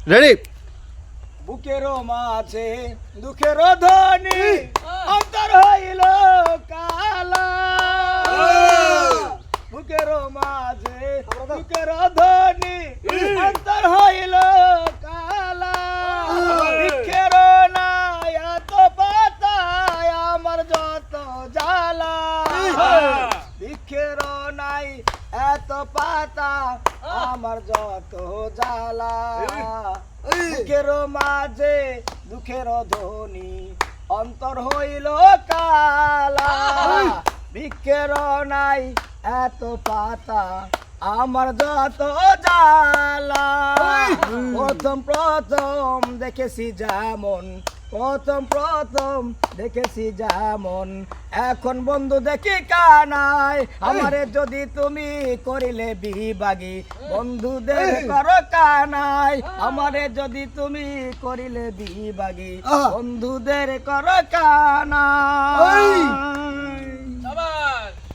Ready? বুকের মাঝে দুঃখের ধ্বনি অন্তর হইল কালা। বুকের মাঝে দুঃখের ধ্বনি অন্তর হইল কালা। বৃক্ষের নাই এত পাতায় আমার যত জ্বালা। বৃক্ষের নাই এত পাতা আমার যত জ্বালা। বুকের মাঝে দুঃখের ধ্বনি অন্তর হইল কালা। বৃক্ষের নাই এত পাতা আমার যত জ্বালা। প্রথম প্রথম দেখেছি যেমন, প্রথম প্রথম দেখেছি যেমন, এখন বন্ধু দেখি কানাই। আমারে যদি তুমি করিলে বিভাগী, বন্ধুদের করো কানাই। আমারে যদি তুমি করিলে বিভাগী, বন্ধুদের করো কানাই।